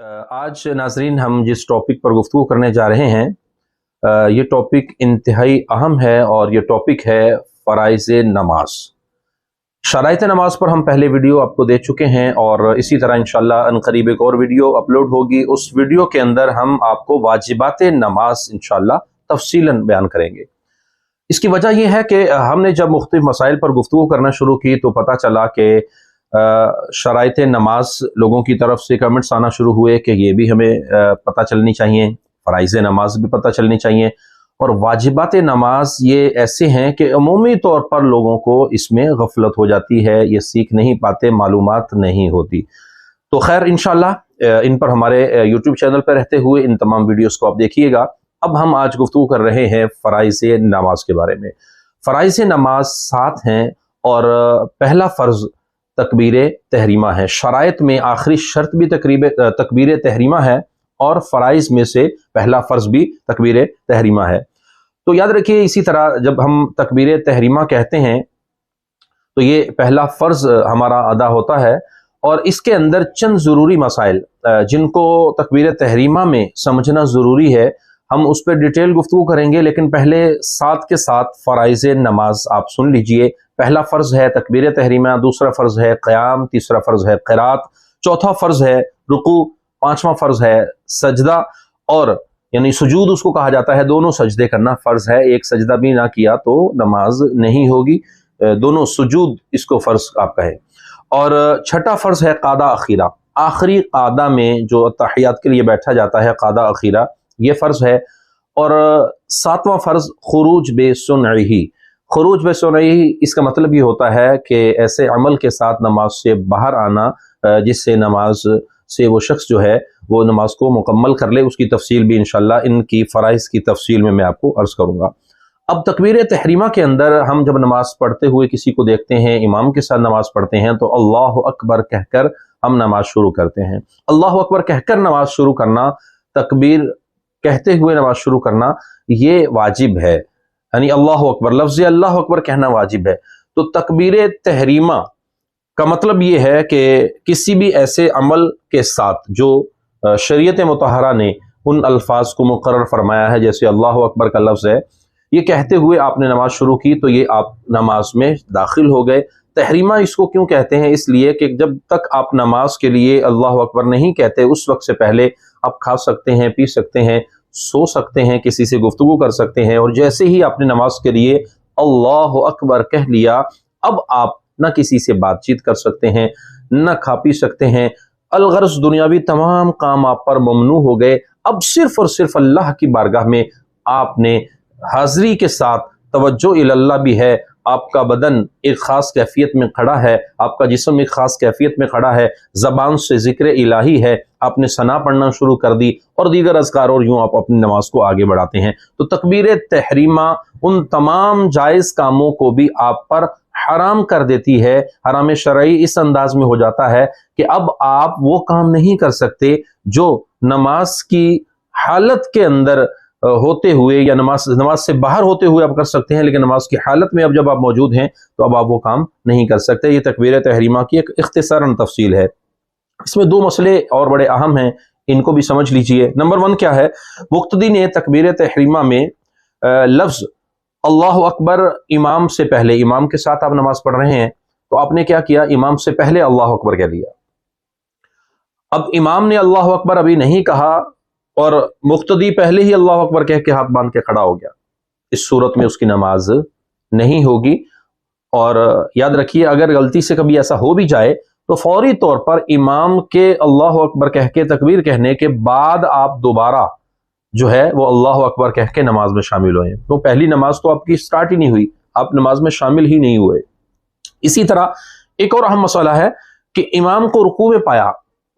आज नाजरीन हम जिस टॉपिक पर गुफ्तगू करने जा रहे हैं ये टॉपिक इंतहाई अहम है और ये टॉपिक है फ़राइज़ नमाज। शराइत नमाज पर हम पहले वीडियो आपको दे चुके हैं और इसी तरह इंशाअल्लाह अनकरीब एक और वीडियो अपलोड होगी। उस वीडियो के अंदर हम आपको वाजिबात नमाज इंशाअल्लाह तफसीलन बयान करेंगे। इसकी वजह यह है कि हमने जब मुख्तलिफ मसाइल पर गुफ्तगू करना शुरू की तो पता चला कि शराइत नमाज लोगों की तरफ से कमेंट्स आना शुरू हुए कि ये भी हमें पता चलनी चाहिए, फ़राइज़ नमाज भी पता चलनी चाहिए। और वाजिबात नमाज ये ऐसे हैं कि अमूमी तौर पर लोगों को इसमें गफलत हो जाती है, ये सीख नहीं पाते, मालूमात नहीं होती। तो खैर इंशाअल्लाह इन पर हमारे यूट्यूब चैनल पर रहते हुए इन तमाम वीडियोस को आप देखिएगा। अब हम आज गुफ्तगू कर रहे हैं फ़राइज़ नमाज के बारे में। फ़राइज़ नमाज 7 हैं और पहला फ़र्ज़ तकबीर तहरीमा है। शराइत में आखिरी शर्त भी तकबीर तहरीमा है और फ़राइज़ में से पहला फ़र्ज़ भी तकबीर तहरीमा है। तो याद रखिए, इसी तरह जब हम तकबीर तहरीमा कहते हैं तो ये पहला फ़र्ज़ हमारा अदा होता है और इसके अंदर चंद ज़रूरी मसाइल जिनको तकबीर तहरीमा में समझना ज़रूरी है, हम उस पर डिटेल गुफ्तगू करेंगे। लेकिन पहले साथ के साथ फ़राइज़ नमाज आप सुन लीजिए। पहला फ़र्ज़ है तकबीर तहरीमा, दूसरा फ़र्ज़ है क़याम, तीसरा फ़र्ज़ है क़िरात, चौथा फ़र्ज़ है रुकू, पांचवा फ़र्ज़ है सजदा और यानी सुजूद उसको कहा जाता है। दोनों सजदे करना फ़र्ज़ है, एक सजदा भी ना किया तो नमाज नहीं होगी, दोनों सुजूद इसको फ़र्ज़ आप कहें। और छठा फ़र्ज़ है क़ादा अखीरा, आखिरी क़ादा में जो तहियात के लिए बैठा जाता है क़ादा अखीरा, ये फ़र्ज़ है। और सातवां फ़र्ज़ खुरूज बेसुनई, खुरूज बेसुनई इसका मतलब ये होता है कि ऐसे अमल के साथ नमाज से बाहर आना जिससे नमाज से वो शख्स जो है वो नमाज को मुकम्मल कर ले। उसकी तफसील भी इंशाअल्लाह इनकी फ़राइज़ की तफसील में मैं आपको अर्ज़ करूँगा। अब तकबीर तहरीमा के अंदर हम जब नमाज पढ़ते हुए किसी को देखते हैं, इमाम के साथ नमाज पढ़ते हैं, तो अल्लाह अकबर कहकर हम नमाज शुरू करते हैं। अल्लाह अकबर कहकर नमाज शुरू करना, तकबीर कहते हुए नमाज शुरू करना, ये वाजिब है। यानी अल्लाह अकबर, लफ्ज़ अल्लाह अकबर कहना वाजिब है। तो तकबीर तहरीमा का मतलब ये है कि किसी भी ऐसे अमल के साथ जो शरीयत मुतहरा ने उन अल्फाज को मुकर्रर फरमाया है, जैसे अल्लाह अकबर का लफ्ज़ है, ये कहते हुए आपने नमाज शुरू की तो ये आप नमाज में दाखिल हो गए। तहरीमा इसको क्यों कहते हैं? इसलिए कि जब तक आप नमाज के लिए अल्लाह अकबर नहीं कहते उस वक्त से पहले आप खा सकते हैं, पी सकते हैं, सो सकते हैं, किसी से गुफ्तगू कर सकते हैं। और जैसे ही आपने नमाज के लिए अल्लाह अकबर कह लिया, अब आप न किसी से बातचीत कर सकते हैं, न खा पी सकते हैं। अलगर्ज दुनियावी तमाम काम आप पर ममनू हो गए। अब सिर्फ और सिर्फ अल्लाह की बारगाह में आपने हाज़री के साथ तवज्जो इल्लल्लाह भी है, आपका बदन एक ख़ास कैफियत में खड़ा है, आपका जिस्म एक ख़ास कैफियत में खड़ा है, ज़बान से ज़िक्र इलाही है, आपने सना पढ़ना शुरू कर दी और दीगर अज़कार, और यूँ आप अपनी नमाज को आगे बढ़ाते हैं। तो तकबीर तहरीमा उन तमाम जायज़ कामों को भी आप पर हराम कर देती है। हराम शरई इस अंदाज में हो जाता है कि अब आप वो काम नहीं कर सकते जो नमाज की हालत के अंदर होते हुए या नमाज से बाहर होते हुए आप कर सकते हैं, लेकिन नमाज की हालत में अब जब आप मौजूद हैं तो अब आप वो काम नहीं कर सकते। ये तकबीर तहरीमा की एक इख्तिसारन तफसील है। इसमें दो मसले और बड़े अहम हैं, इनको भी समझ लीजिए। नंबर 1 क्या है? मुक्तदी ने तकबीर तहरीमा में लफ्ज़ अल्लाह अकबर इमाम से पहले, इमाम के साथ आप नमाज पढ़ रहे हैं तो आपने क्या किया? इमाम से पहले अल्लाह अकबर कह लिया। अब इमाम ने अल्लाह अकबर अभी नहीं कहा और मुक्तदी पहले ही अल्लाह अकबर कह के हाथ बांध के खड़ा हो गया, इस सूरत में उसकी नमाज नहीं होगी। और याद रखिए, अगर गलती से कभी ऐसा हो भी जाए तो फौरी तौर पर इमाम के अल्लाह अकबर कह के तकबीर कहने के बाद आप दोबारा जो है वो अल्लाह अकबर कह के नमाज में शामिल हुए। तो पहली नमाज तो आपकी स्टार्ट ही नहीं हुई, आप नमाज में शामिल ही नहीं हुए। इसी तरह एक और अहम मसला है कि इमाम को रुकू में पाया,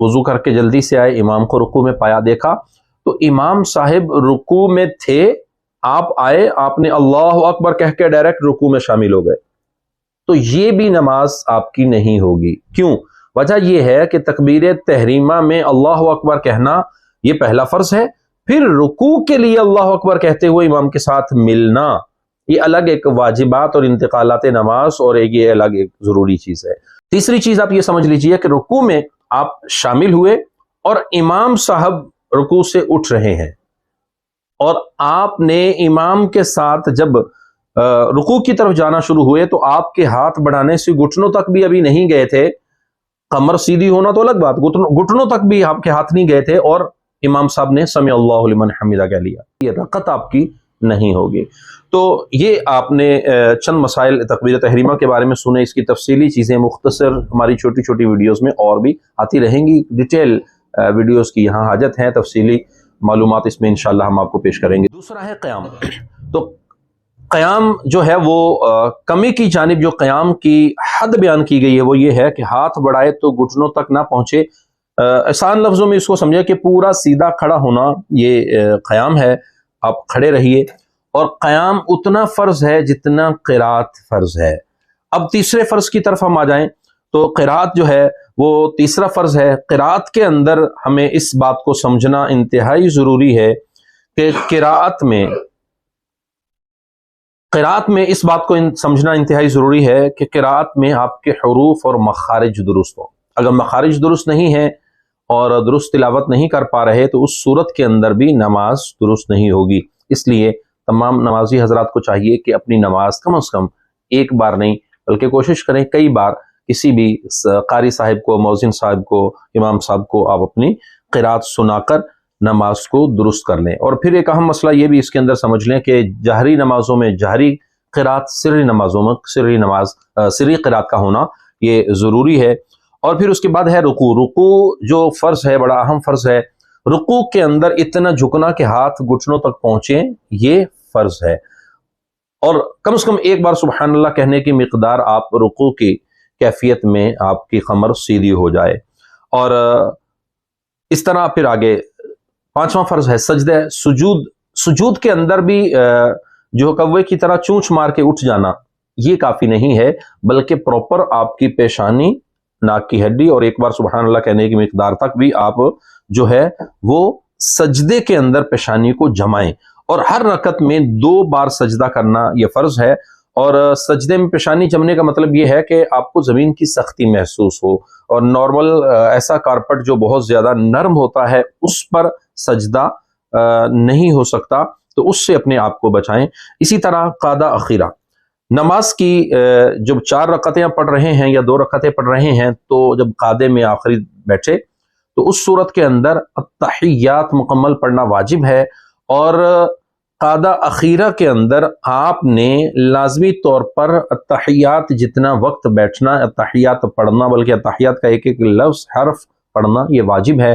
वुजू करके जल्दी से आए, इमाम को रुकू में पाया, देखा तो इमाम साहिब रुकू में थे, आप आए, आपने अल्लाह अकबर कह के डायरेक्ट रुकू में शामिल हो गए, तो ये भी नमाज आपकी नहीं होगी। क्यों? वजह यह है कि तकबीर तहरीमा में अल्लाह अकबर कहना ये पहला फ़र्ज़ है, फिर रुकू के लिए अल्लाह अकबर कहते हुए इमाम के साथ मिलना, ये अलग एक वाजिबात और इंतकालात नमाज और ये अलग एक ज़रूरी चीज़ है। तीसरी चीज़ आप ये समझ लीजिए कि रुकू में आप शामिल हुए اور امام صاحب رکوع سے اٹھ رہے ہیں اور آپ نے امام کے ساتھ جب رکوع کی طرف جانا شروع ہوئے تو آپ کے ہاتھ بڑھانے سے گھٹنوں تک بھی ابھی نہیں گئے تھے. کمر سیدھی ہونا تو الگ بات، گھٹنوں تک بھی آپ کے ہاتھ نہیں گئے تھے اور امام صاحب نے سمع اللہ لمن حمیدہ کہہ لیا، یہ رکعت آپ کی نہیں ہوگی. تو یہ آپ نے چند مسائل تکبیر تحریمہ کے بارے میں سنے. اس کی تفصیلی چیزیں مختصر ہماری چھوٹی چھوٹی ویڈیوز میں اور بھی آتی رہیں گی. ڈیٹیل ویڈیوز کی یہاں حاجت ہے، تفصیلی معلومات اس میں انشاءاللہ ہم آپ کو پیش کریں گے. دوسرا ہے قیام. تو قیام جو ہے وہ کمی کی جانب جو قیام کی حد بیان کی گئی ہے وہ یہ ہے کہ ہاتھ بڑھائے تو گھٹنوں تک نہ پہنچے. آسان لفظوں میں اس کو سمجھے کہ پورا سیدھا کھڑا ہونا یہ قیام ہے. آپ کھڑے رہیے، اور قیام اتنا فرض ہے جتنا قرات فرض ہے. اب تیسرے فرض کی طرف ہم آ جائیں تو قرات جو ہے وہ تیسرا فرض ہے. قرات کے اندر ہمیں اس بات کو سمجھنا انتہائی ضروری ہے کہ قرات میں اس بات کو سمجھنا انتہائی ضروری ہے کہ قرات میں آپ کے حروف اور مخارج درست ہو. اگر مخارج درست نہیں ہیں اور درست تلاوت نہیں کر پا رہے تو اس صورت کے اندر بھی نماز درست نہیں ہوگی. اس لیے تمام نمازی حضرات کو چاہیے کہ اپنی نماز کم از کم ایک بار نہیں بلکہ کوشش کریں کئی بار کسی بھی قاری صاحب کو، مؤذن صاحب کو، امام صاحب کو آپ اپنی قرات سنا کر نماز کو درست کر لیں. اور پھر ایک اہم مسئلہ یہ بھی اس کے اندر سمجھ لیں کہ جہری نمازوں میں جہری قرات، سری نمازوں میں سری قرات کا ہونا یہ ضروری ہے. اور پھر اس کے بعد ہے رکوع. رکوع جو فرض ہے، بڑا اہم فرض ہے. رکوع کے اندر اتنا جھکنا کہ ہاتھ گھٹنوں تک پہنچیں، یہ فرض ہے. اور کم از کم ایک بار سبحان اللہ کہنے کی مقدار آپ رکوع کی کیفیت میں آپ کی کمر سیدھی ہو جائے. اور اس طرح پھر آگے پانچواں فرض ہے سجدہ. سجود کے اندر بھی جو کوے کی طرح چونچ مار کے اٹھ جانا یہ کافی نہیں ہے، بلکہ پراپر آپ کی پیشانی، ناک کی ہڈی اور ایک بار سبحان اللہ کہنے کی مقدار تک بھی آپ جو ہے وہ سجدے کے اندر پیشانی کو جمائیں. اور ہر رکعت میں 2 بار سجدہ کرنا یہ فرض ہے. اور سجدے میں پیشانی جمنے کا مطلب یہ ہے کہ آپ کو زمین کی سختی محسوس ہو، اور نارمل ایسا کارپٹ جو بہت زیادہ نرم ہوتا ہے اس پر سجدہ نہیں ہو سکتا، تو اس سے اپنے آپ کو بچائیں. اسی طرح قعدہ اخیرہ. نماز کی جب 4 رکعتیں پڑھ رہے ہیں یا 2 رکعتیں پڑھ رہے ہیں تو جب قعدے میں آخری بیٹھے تو اس صورت کے اندر التحیات مکمل پڑھنا واجب ہے. اور قعدہ اخیرہ کے اندر آپ نے لازمی طور پر التحیات جتنا وقت بیٹھنا، التحیات پڑھنا، بلکہ التحیات کا ایک ایک لفظ حرف پڑھنا یہ واجب ہے.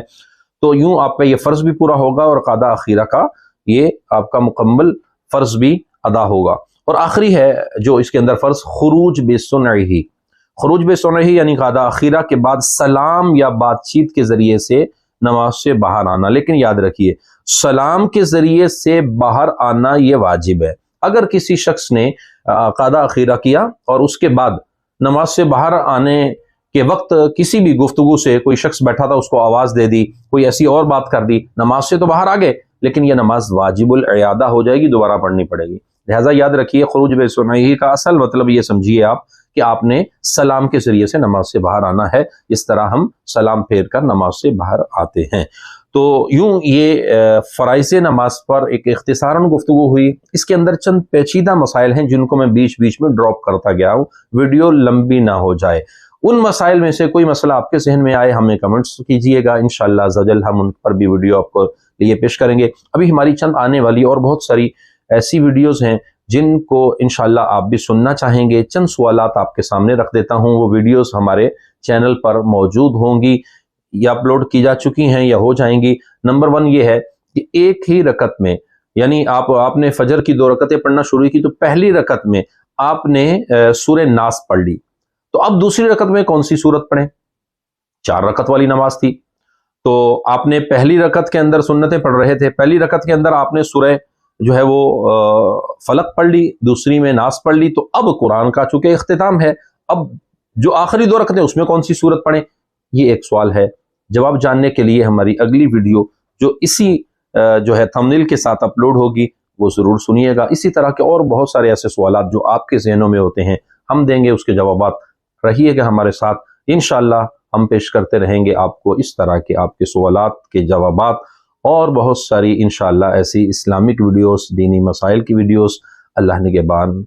تو یوں آپ کا یہ فرض بھی پورا ہوگا اور قعدہ اخیرہ کا یہ آپ کا مکمل فرض بھی ادا ہوگا. اور آخری ہے جو اس کے اندر فرض خروج بسنعہ. خروج بسنعہ یعنی قعدہ اخیرہ کے بعد سلام یا بات چیت کے ذریعے سے نماز سے باہر آنا. لیکن یاد رکھیے سلام کے ذریعے سے باہر آنا یہ واجب ہے. اگر کسی شخص نے قعدہ اخیرہ کیا اور اس کے بعد نماز سے باہر آنے کے وقت کسی بھی گفتگو سے کوئی شخص بیٹھا تھا اس کو آواز دے دی، کوئی ایسی اور بات کر دی، نماز سے تو باہر آ گئے لیکن یہ نماز واجب الاعادہ ہو جائے گی، دوبارہ پڑھنی پڑے گی. لہٰذا یاد رکھیے خروج بسنعہ کا اصل مطلب یہ سمجھیے آپ کہ آپ نے سلام کے ذریعے سے نماز سے باہر آنا ہے، اس طرح ہم سلام پھیر کر نماز سے باہر آتے ہیں. تو یوں یہ فرائض نماز پر ایک اختصاراً گفتگو ہوئی. اس کے اندر چند پیچیدہ مسائل ہیں جن کو میں بیچ بیچ میں ڈراپ کرتا گیا ہوں، ویڈیو لمبی نہ ہو جائے. ان مسائل میں سے کوئی مسئلہ آپ کے ذہن میں آئے ہمیں کمنٹس کیجئے گا، انشاءاللہ عزوجل ہم ان پر بھی ویڈیو آپ کو لیے پیش کریں گے. ابھی ہماری چند آنے والی اور بہت ساری ایسی ویڈیوز ہیں جن کو انشاءاللہ آپ بھی سننا چاہیں گے. چند سوالات آپ کے سامنے رکھ دیتا ہوں، وہ ویڈیوز ہمارے چینل پر موجود ہوں گی یا اپلوڈ کی جا چکی ہیں یا ہو جائیں گی. نمبر 1 یہ ہے کہ ایک ہی رکعت میں، یعنی آپ نے فجر کی 2 رکعتیں پڑھنا شروع کی تو پہلی رکعت میں آپ نے سورہ ناس پڑھ لی، تو اب دوسری رکعت میں کون سی سورت پڑھیں؟ 4 رکعت والی نماز تھی تو آپ نے پہلی رکعت کے اندر سنتیں پڑھ رہے تھے، پہلی رکعت کے اندر آپ نے سورہ جو ہے وہ فلق پڑھ لی، دوسری میں ناس پڑھ لی. تو اب قرآن کا چونکہ اختتام ہے، اب جو آخری 2 رکعتیں اس میں کون سی سورت پڑھیں؟ یہ ایک سوال ہے. جواب جاننے کے لیے ہماری اگلی ویڈیو جو اسی جو ہے تھمبنیل کے ساتھ اپلوڈ ہوگی وہ ضرور سنیے گا. اسی طرح کے اور بہت سارے ایسے سوالات جو آپ کے ذہنوں میں ہوتے ہیں ہم دیں گے اس کے جوابات. رہیے گا ہمارے ساتھ انشاءاللہ. ہم پیش کرتے رہیں گے آپ کو اس طرح کے آپ کے سوالات کے جوابات اور بہت ساری انشاءاللہ ایسی اسلامک ویڈیوز، دینی مسائل کی ویڈیوز اللہ نگہبان